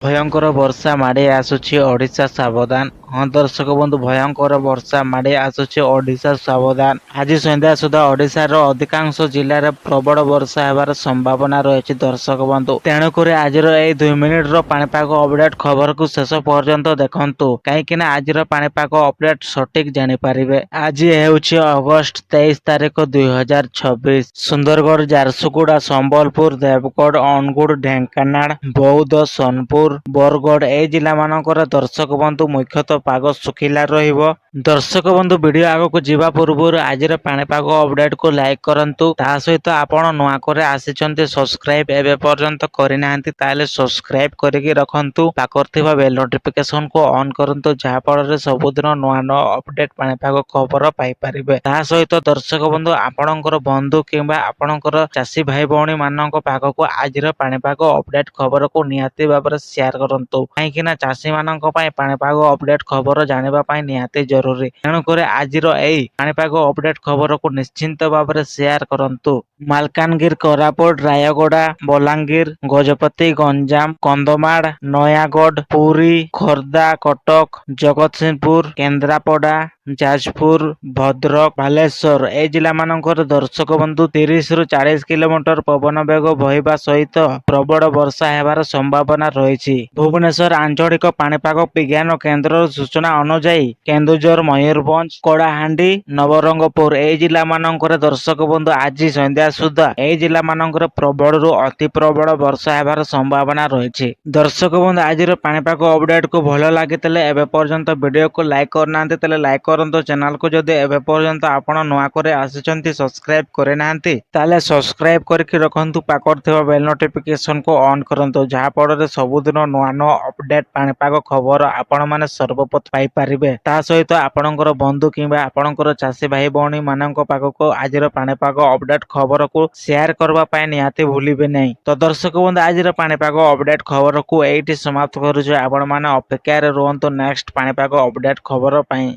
ଭୟଙ୍କର ବର୍ଷା ମାଡ଼ି ଆସୁଛି ଓଡ଼ିଶା ସାବଧାନ। ହଁ ଦର୍ଶକ ବନ୍ଧୁ, ଭୟଙ୍କର ବର୍ଷା ମାଡ଼ି ଆସୁଛି ଓଡ଼ିଶା ସାବଧାନ। ଆଜି ସନ୍ଧ୍ୟା ସୁଦ୍ଧା ଓଡ଼ିଶାର ଅଧିକାଂଶ ଜିଲ୍ଲାରେ ପ୍ରବଳ ବର୍ଷା ହେବାର ସମ୍ଭାବନା ରହିଛି ଦର୍ଶକ ବନ୍ଧୁ। ତେଣୁକରି ଆଜିର ଏଇ 2 ମିନିଟର ପାଣିପାଗ ଅପଡେଟ୍ ଖବରକୁ ଶେଷ ପର୍ଯ୍ୟନ୍ତ ଦେଖନ୍ତୁ, କାହିଁକିନା ଆଜିର ପାଣିପାଗ ଅପଡେଟ୍ ସଠିକ୍ ଜାଣିପାରିବେ। ଆଜି ହେଉଛି ଅଗଷ୍ଟ 23 ତାରିଖ 2026। ସୁନ୍ଦରଗଡ଼, ଝାରସୁଗୁଡ଼ା, ସମ୍ବଲପୁର, ଦେବଗଡ଼, ଅନୁଗୁଳ, ଢେଙ୍କାନାଳ, ବୌଦ୍ଧ, ସୋନପୁର, ବରଗଡ଼ ଏହି ଜିଲ୍ଲାମାନଙ୍କର ଦର୍ଶକ ବନ୍ଧୁ ମୁଖ୍ୟତଃ ପାଗ ଶୁଖିଲା ରହିବ। ଦର୍ଶକ ବନ୍ଧୁ, ଭିଡିଓ ଆଗକୁ ଯିବା ପୂର୍ବରୁ ଆଜିର ପାଣିପାଗ ଅପଡେଟକୁ ଲାଇକ୍ କରନ୍ତୁ। ତା ସହିତ ଆପଣ ନୂଆ କରି ଆସିଛନ୍ତି, ସବସ୍କ୍ରାଇବ ଏବେ ପର୍ଯ୍ୟନ୍ତ କରିନାହାନ୍ତି, ତାହେଲେ ସବସ୍କ୍ରାଇବ କରିକି ରଖନ୍ତୁ। ପାଖରେ ଥିବା ବେଲ୍ ନୋଟିଫିକେସନକୁ ଅନ୍ କରନ୍ତୁ, ଯାହାଫଳରେ ସବୁଦିନ ନୂଆ ନୂଆ ଅପଡେଟ ପାଣିପାଗ ଖବର ପାଇପାରିବେ। ତା ସହିତ ଦର୍ଶକ ବନ୍ଧୁ, ଆପଣଙ୍କର ବନ୍ଧୁ କିମ୍ବା ଆପଣଙ୍କର ଚାଷୀ ଭାଇ ଭଉଣୀ ମାନଙ୍କ ପାଖକୁ ଆଜିର ପାଣିପାଗ ଅପଡେଟ ଖବରକୁ ନିହାତି ଭାବରେ ସେୟାର କରନ୍ତୁ, କାହିଁକି ନା ଚାଷୀ ମାନଙ୍କ ପାଇଁ ପାଣିପାଗ ଅପଡେଟ ଖବର ଜାଣିବା ପାଇଁ ନିହାତି ଜରୁରୀ। ତେଣୁକରି ଆଜିର ଏଇ ପାଣିପାଗ ଅପଡେଟ ଖବରକୁ ନିଶ୍ଚିନ୍ତ ଭାବରେ ସେୟାର କରନ୍ତୁ। ମାଲକାନଗିରି, କୋରାପୁଟ, ରାୟଗଡ଼ା, ବଲାଙ୍ଗୀର, ଗଜପତି, ଗଞ୍ଜାମ, କନ୍ଧମାଳ, ନୟାଗଡ଼, ପୁରୀ, ଖୋର୍ଦ୍ଧା, କଟକ, ଜଗତସିଂହପୁର, କେନ୍ଦ୍ରାପଡ଼ା, ଯାଜପୁର, ଭଦ୍ରକ, ବାଲେଶ୍ୱର ଏହି ଜିଲ୍ଲାମାନଙ୍କର ଦର୍ଶକ ବନ୍ଧୁ 30 ରୁ 40 କିଲୋମିଟର ପବନ ବେଗ ବହିବା ସହିତ ପ୍ରବଳ ବର୍ଷା ହେବାର ସମ୍ଭାବନା ରହିଛି। ଭୁବନେଶ୍ୱର ଆଞ୍ଚଳିକ ପାଣିପାଗ ବିଜ୍ଞାନ କେନ୍ଦ୍ରର ସୂଚନା ଅନୁଯାୟୀ କେନ୍ଦୁଝର, ମୟୂରଭଞ୍ଜ, କଳାହାଣ୍ଡି, ନବରଙ୍ଗପୁର ଏହି ଜିଲ୍ଲାମାନଙ୍କର ଦର୍ଶକ ବନ୍ଧୁ ଆଜି ସନ୍ଧ୍ୟା ସୁଦ୍ଧା ଏହି ଜିଲ୍ଲାମାନଙ୍କର ପ୍ରବଳରୁ ଅତି ପ୍ରବଳ ବର୍ଷା ହେବାର ସମ୍ଭାବନା ରହିଛି। ଦର୍ଶକ ବନ୍ଧୁ, ଆଜିର ପାଣିପାଗ ଅପଡେଟକୁ ଭଲ ଲାଗିଥିଲେ ଏବେ ପର୍ଯ୍ୟନ୍ତ ଭିଡିଓକୁ ଲାଇକ୍ କରିନାହାନ୍ତି, ତାହେଲେ ଲାଇକ୍ କରନ୍ତୁ। ଚ୍ୟାନେଲକୁ ଯଦି ଏବେ ପର୍ଯ୍ୟନ୍ତ ଆପଣ ନୂଆ କରି ଆସିଛନ୍ତି, ସବସ୍କ୍ରାଇବ କରିନାହାନ୍ତି, ତାହେଲେ ସବସ୍କ୍ରାଇବ କରିକି ରଖନ୍ତୁ। ପାଖରେ ଥିବା ବେଲ୍ ନୋଟିଫିକେସନକୁ ଅନ୍ କରନ୍ତୁ, ଯାହାଫଳରେ ସବୁଦିନ ନୂଆ ନୂଆ ଅପଡେଟ ପାଣିପାଗ ଖବର ଆପଣମାନେ ସର୍ବପ୍ରଥମେ ପାଇପାରିବେ। ତା ସହିତ ଆପଣଙ୍କର ବନ୍ଧୁ କିମ୍ବା ଆପଣଙ୍କର ଚାଷୀ ଭାଇ ଭଉଣୀ ମାନଙ୍କ ପାଖକୁ ଆଜିର ପାଣିପାଗ ଅପଡେଟ ଖବରକୁ ସେୟାର କରିବା ପାଇଁ ନିହାତି ଭୁଲିବେ ନାହିଁ। ତ ଦର୍ଶକ ବନ୍ଧୁ, ଆଜିର ପାଣିପାଗ ଅପଡେଟ ଖବରକୁ ଏଇଠି ସମାପ୍ତ କରୁଛୁ। ଆପଣମାନେ ଅପେକ୍ଷାରେ ରୁହନ୍ତୁ ନେକ୍ସଟ ପାଣିପାଗ ଅପଡେଟ ଖବର ପାଇଁ।